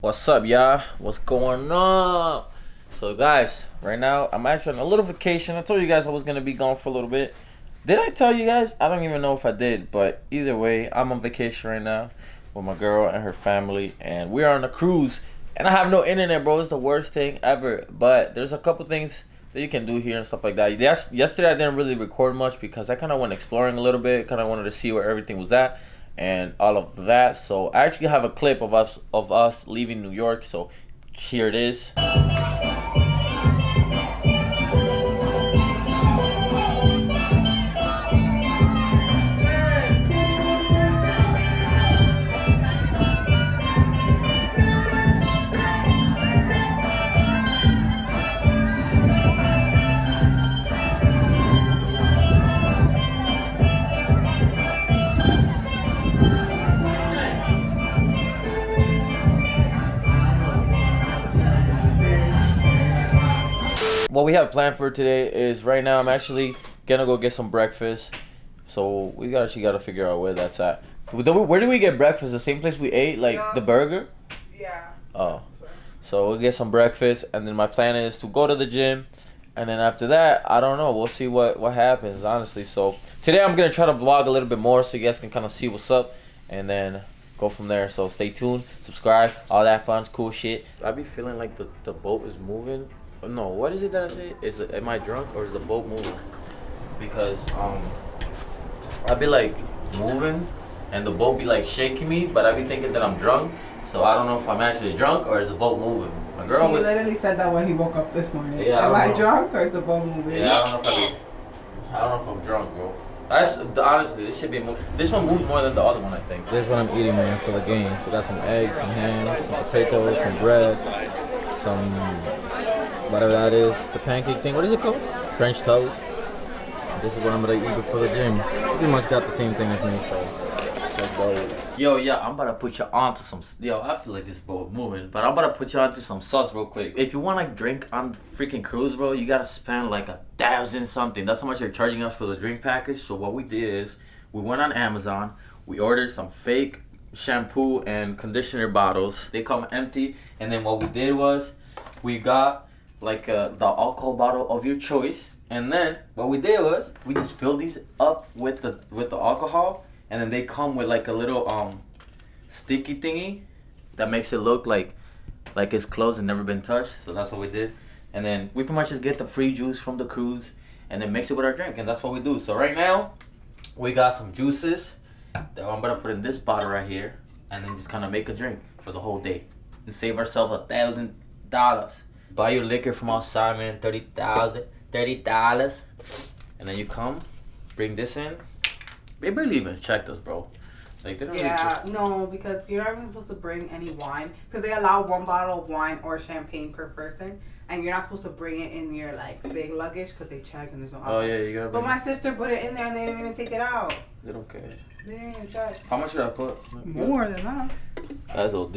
What's up, y'all? What's going on? So, guys, right now I'm actually on a little vacation. I told you guys I was gonna be gone for a little bit. Did I tell you guys? I don't even know if I did, but either way, I'm on vacation right now with my girl and her family, and we are on a cruise. And I have no internet, bro. It's the worst thing ever. But there's a couple things that you can do here and stuff like that. Yesterday I didn't really record much because I kind of went exploring a little bit. Kind of wanted to see where everything was at and all of that. So I actually have a clip of us leaving New York. So here it is. What we have planned for today is right now I'm actually gonna go get some breakfast. So we actually gotta figure out where that's at. Where did we get breakfast? The same place we ate, like the burger? Yeah. Oh. So we'll get some breakfast, and then my plan is to go to the gym, and then after that, I don't know. We'll see what happens, honestly. So today I'm gonna try to vlog a little bit more so you guys can kind of see what's up, and then go from there. So stay tuned, subscribe, all that fun, cool shit. I be feeling like the boat is moving. No, what is it that I say? Am I drunk or is the boat moving? Because I be like moving and the boat be like shaking me, but I be thinking that I'm drunk. So I don't know if I'm actually drunk or is the boat moving. My girl He literally said that when he woke up this morning. Yeah, Am I drunk or is the boat moving? Yeah, I don't know if I'm drunk, bro. Honestly, this should be this one moves more than the other one, I think. This is what I'm eating, man, for the game. So got some eggs, some ham, some potatoes, some bread, some whatever that is, the pancake thing. What is it called? French toast. This is what I'm gonna eat before the gym. Pretty much got the same thing as me, so let's go. Yo, yeah, I'm about to put you onto some. Yo, I feel like this boat moving, but I'm about to put you onto some sauce real quick. If you want like drink on the freaking cruise, bro, you gotta spend like 1,000 something. That's how much they're charging us for the drink package. So what we did is we went on Amazon. We ordered some fake shampoo and conditioner bottles. They come empty, and then what we did was we got like the alcohol bottle of your choice, and then what we did was we just filled these up with the alcohol, and then they come with like a little sticky thingy that makes it look like it's closed and never been touched. So that's what we did, and then we pretty much just get the free juice from the cruise and then mix it with our drink, and that's what we do. So right now we got some juices that I'm gonna put in this bottle right here, and then just kind of make a drink for the whole day and save ourselves $1,000. Buy your liquor from outside, man. $30, and then you come, bring this in. They barely even checked us, bro. Like they don't. Yeah, no, because you're not even supposed to bring any wine because they allow one bottle of wine or champagne per person, and you're not supposed to bring it in your like big luggage because they check and there's no alcohol. Oh yeah, you gotta. But my sister put it in there and they didn't even take it out. They don't care. They didn't even check. How much should I put? More than that. That's OD.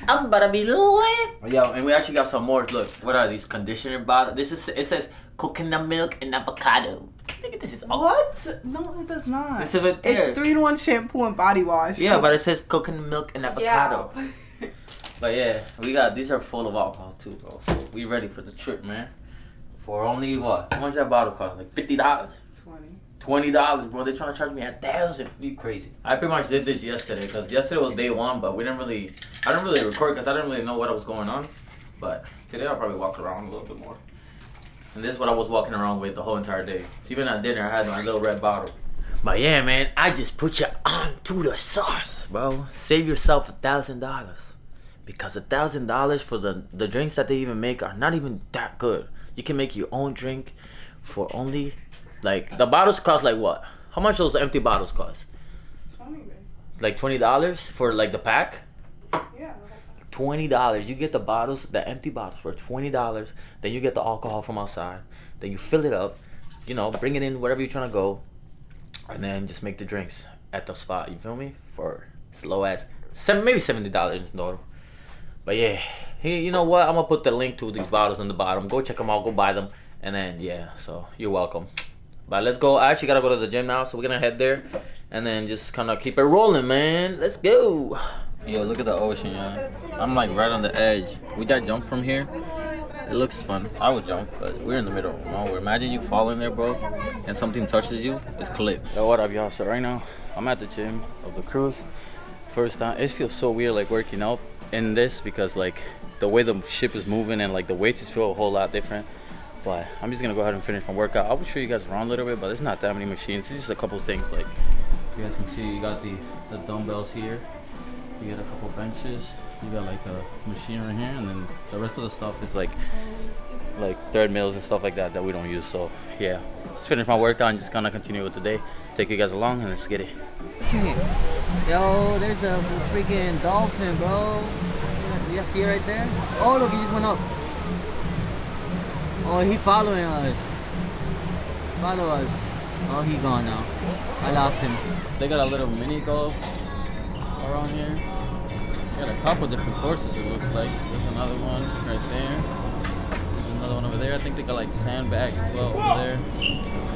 I'm about to be lit. Yo, and we actually got some more. Look, what are these conditioner bottles? It says coconut milk and avocado. Look at this. Is what? No, it does not. This is right there. It's 3-in-1 shampoo and body wash. Yeah, but it says coconut milk and avocado. Yeah. But yeah, these are full of alcohol too, bro. So we ready for the trip, man. For only what? How much that bottle cost? Like $50? $20, bro. They're trying to charge me $1,000. You crazy? I pretty much did this yesterday because yesterday was day one, but I didn't really record because I didn't really know what was going on. But today I'll probably walk around a little bit more. And this is what I was walking around with the whole entire day. Even at dinner, I had my little red bottle. But yeah, man, I just put you on to the sauce, bro. Save yourself $1,000. Because $1,000 for the drinks that they even make are not even that good. You can make your own drink for only, like, the bottles cost like what? How much those empty bottles cost? 20, babe. Like $20 for like the pack? Yeah. $20. You get the bottles, the empty bottles for $20. Then you get the alcohol from outside. Then you fill it up, bring it in wherever you're trying to go, and then just make the drinks at the spot. You feel me? For as low as maybe $70 in total. But yeah, you know what? I'm gonna put the link to these bottles on the bottom. Go check them out. Go buy them, and then yeah. So you're welcome. But let's go. I actually gotta go to the gym now, so we're gonna head there, and then just kind of keep it rolling, man. Let's go. Yo, look at the ocean, yeah. I'm like right on the edge. We got jump from here. It looks fun. I would jump, but we're in the middle of nowhere. Imagine you fall in there, bro, and something touches you. It's clip. Yo, what up, y'all? So right now, I'm at the gym of the cruise. First time. It feels so weird, like working out in this because like the way the ship is moving and like the weights just feel a whole lot different. But I'm just gonna go ahead and finish my workout. I will show you guys around a little bit, but there's not that many machines. It's just a couple things. Like you guys can see, you got the dumbbells here. You got a couple benches. You got like a machine right here, and then the rest of the stuff is like treadmills and stuff like that that we don't use. So yeah, let's finish my workout and just gonna continue with the day. Take you guys along and let's get it. Yo, there's a freaking dolphin, bro. You guys see it right there? Oh, look, he just went up. Oh, he following us. Follow us. Oh, he gone now. I lost him. They got a little mini golf around here. Got a couple different courses, it looks like. There's another one right there. There's another one over there. I think they got like sandbag as well over there.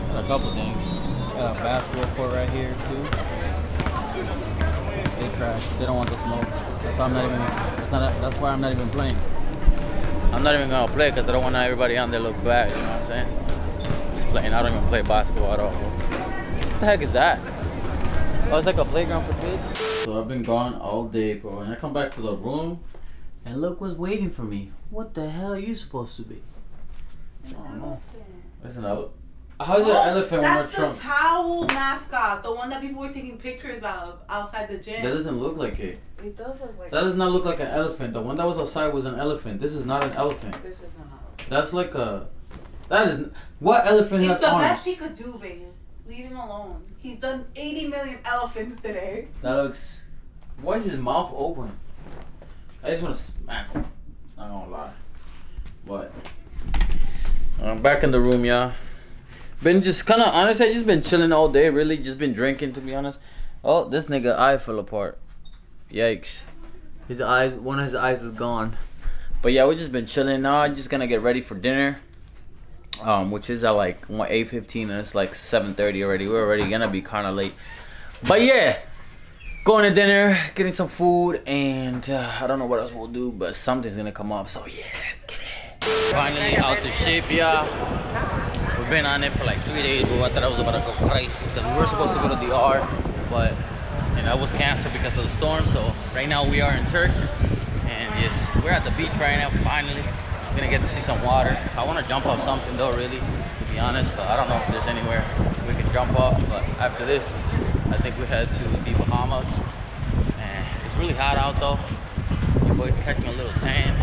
Got a couple things. Got a basketball court right here too. They trash. They don't want the smoke. That's why I'm not even. That's why I'm not even playing. I'm not even gonna play because I don't want everybody on there look bad. You know what I'm saying? Just playing. I don't even play basketball at all. What the heck is that? Oh, it's like a playground for kids. So I've been gone all day, bro, and I come back to the room, and look what's waiting for me. What the hell are you supposed to be? I don't know. It's an elephant. How's an elephant when we're Trump? That's the towel mascot, the one that people were taking pictures of outside the gym. That doesn't look like it. It does look like. That does not look like an elephant. The one that was outside was an elephant. This is not an elephant. This is an elephant. That's like a. That is. What elephant has arms? It's the best he could do, babe. Leave him alone. He's done 80 million elephants today. That looks. Why is his mouth open? I just want to smack him. Not gonna lie. But. I'm back in the room, y'all. Been just kind of, honestly, I just been chilling all day, really. Just been drinking, to be honest. Oh, this nigga eye fell apart. Yikes. His eyes, one of his eyes is gone. But yeah, we just been chilling. Now I'm just gonna get ready for dinner. Which is at like 8:15 and it's like 7:30 already. We're already gonna be kind of late. But yeah, going to dinner, getting some food, and I don't know what else we'll do, but something's gonna come up. So yeah, let's get it. Finally out the ship, yeah. We've been on it for like 3 days, but I thought I was about to go crazy because we were supposed to go to the DR, but that was canceled because of the storm. So right now we are in Turks, and yes, we're at the beach right now. Finally, we're gonna get to see some water. I want to jump off something though, really, to be honest, but I don't know if there's anywhere we can jump off. But after this, I think we head to the Bahamas, and it's really hot out though. Your boy's catching a little tan.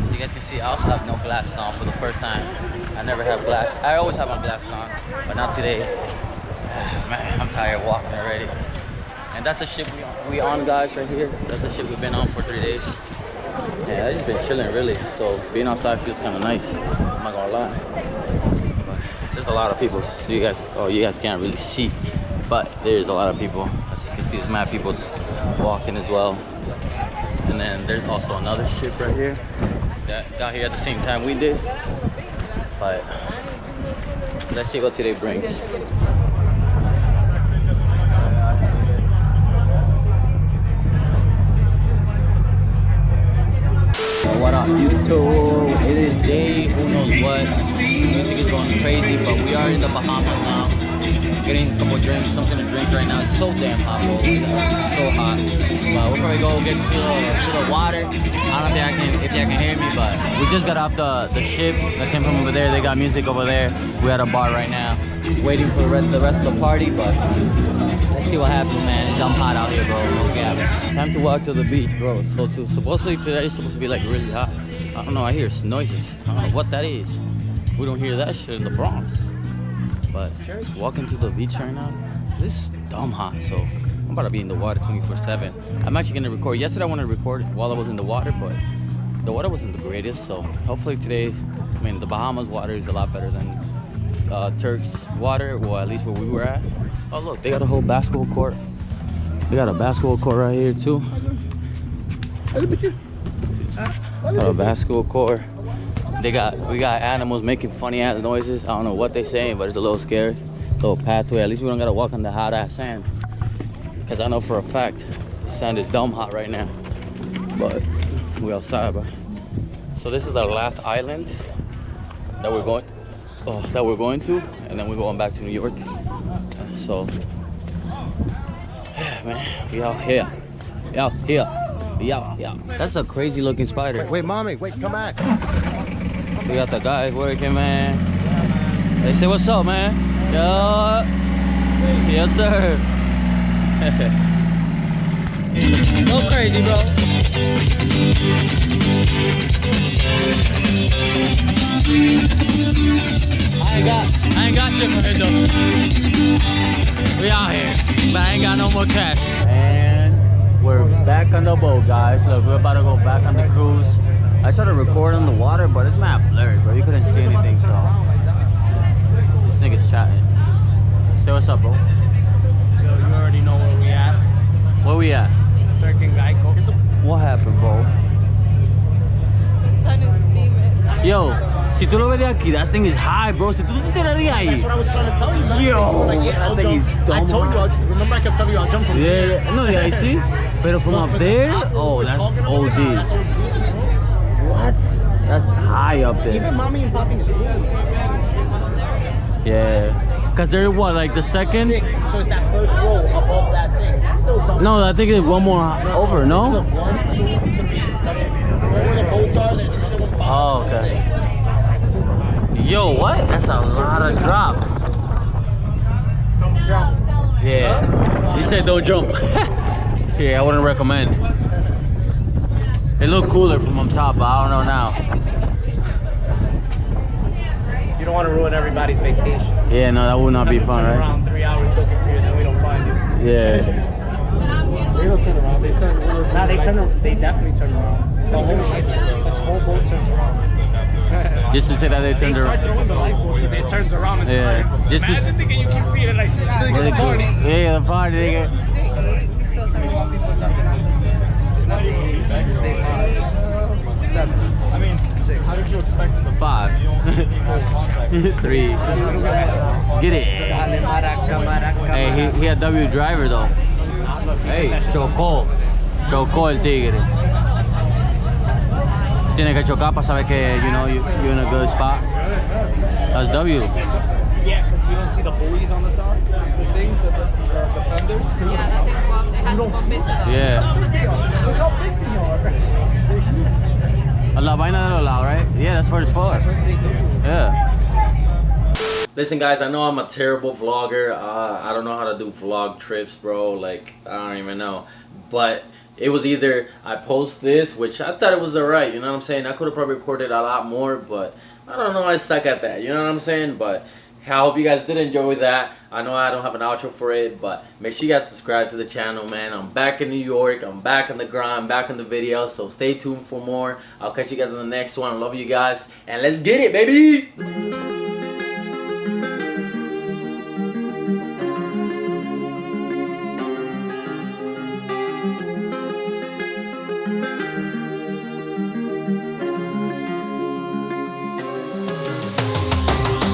As you guys can see, I also have no glasses on for the first time. I never have glasses. I always have my glasses on, but not today. Man, I'm tired walking already. And that's the ship we on, guys, right here. That's the ship we've been on for 3 days. Yeah, I just been chilling, really. So being outside feels kind of nice. I'm not gonna lie. But there's a lot of people. So you guys can't really see, but there's a lot of people. As you can see, there's mad people walking as well. And then there's also another ship right here that got here at the same time we did. But let's see what today brings. What up, YouTube? It is day who knows what. Music is going crazy, but we are in the Bahamas now. Getting a couple drinks, something to drink right now. It's so damn hot, bro. So hot. But we'll probably go get to the water. I don't know if y'all can hear me, but we just got off the ship that came from over there. They got music over there. We're at a bar right now, waiting for the rest of the party. But let's see what happens, man. It's dumb hot out here, bro. Okay. Time to walk to the beach, bro. So supposedly today is supposed to be like really hot. I don't know. I hear noises. I don't know what that is. We don't hear that shit in the Bronx. But walking to the beach right now, this is dumb hot. So I'm about to be in the water 24/7. I'm actually gonna record. Yesterday I wanted to record while I was in the water, but the water wasn't the greatest. So hopefully today, I mean, the Bahamas water is a lot better than Turks water, or at least where we were at. Oh look, they got a whole basketball court. They got a basketball court right here too. A basketball court. We got animals making funny ass noises. I don't know what they're saying, but it's a little scary. Little pathway. At least we don't gotta walk on the hot ass sand. Cause I know for a fact sun is dumb hot right now, but we outside, bro. So this is our last island that we're going to, and then we're going back to New York. So yeah, man, we out here. Yeah. That's a crazy looking spider. Wait, mommy, wait, come back. We got the guys working, man. They say, what's up, man? Yo. Yes, sir. Go crazy, bro. I ain't got shit for it, though. We out here, but I ain't got no more cash. And we're back on the boat, guys. Look, we're about to go back on the cruise. I tried to record on the water, but it's not blurry, bro. You couldn't see anything, so this nigga's chatting. Say what's up, bro. Yo, you already know where we at. Where we at? Freaking Geico. What happened, bro? The sun is beaming. Yo, si tú lo ves de aquí, that thing is high, bro. Si tú te tirarías ahí. That's what I was trying to tell you, man. Yo, Like, yeah, I'll that thing jump. is dumb I told you, high. remember I kept telling you I'll jump from here. Yeah, no, yeah, I see. But from up there, oh, that's OD. What? That's high up there. Even mommy and poppy's room. Yeah. Cause they're what, like the second? 6, so it's that first row above that thing. That's still dumb. No, I think it's one more over, no? 1, 2, 3. Where the boats are, there's another one. Oh, okay. Yo, what? That's a lot of drop. Don't jump. Yeah. He said don't jump. Yeah, I wouldn't recommend. It looked cooler from on top, but I don't know now. You don't want to ruin everybody's vacation. Yeah, no, that would not be fun, right? Around 3 hours looking for you, then we don't find you. Yeah. They don't turn around. They turn. Nah, they definitely turn around. The whole ship, its whole boat turns around. Just to say that they They turned start around. throwing the lifeboat, but it turns around and Yeah. turns. Just to Imagine thinking you keep seeing it like the party. Yeah, the party, nigga. I mean, 6. How did you expect it? 5. 3. Get it. Hey, he a W driver though. Hey, chocó el tigre. Tiene que chocar para saber que you're in a good spot. That's W. Yeah, because you don't see the buoys on the side. The things, the fenders. Yeah, that thing bumped. It has to bump into them. Yeah. Look how big they are. La vaina de los lados, right? Yeah, that's what it's for. That's what they do. Yeah. Listen, guys, I know I'm a terrible vlogger. I don't know how to do vlog trips, bro. Like, I don't even know. But it was either I post this, which I thought it was alright, you know what I'm saying? I could have probably recorded a lot more, but I don't know, I suck at that, you know what I'm saying? But I hope you guys did enjoy that. I know I don't have an outro for it, but make sure you guys subscribe to the channel, man. I'm back in New York. I'm back on the grind, back on the video, so stay tuned for more. I'll catch you guys in the next one. Love you guys, and let's get it, baby!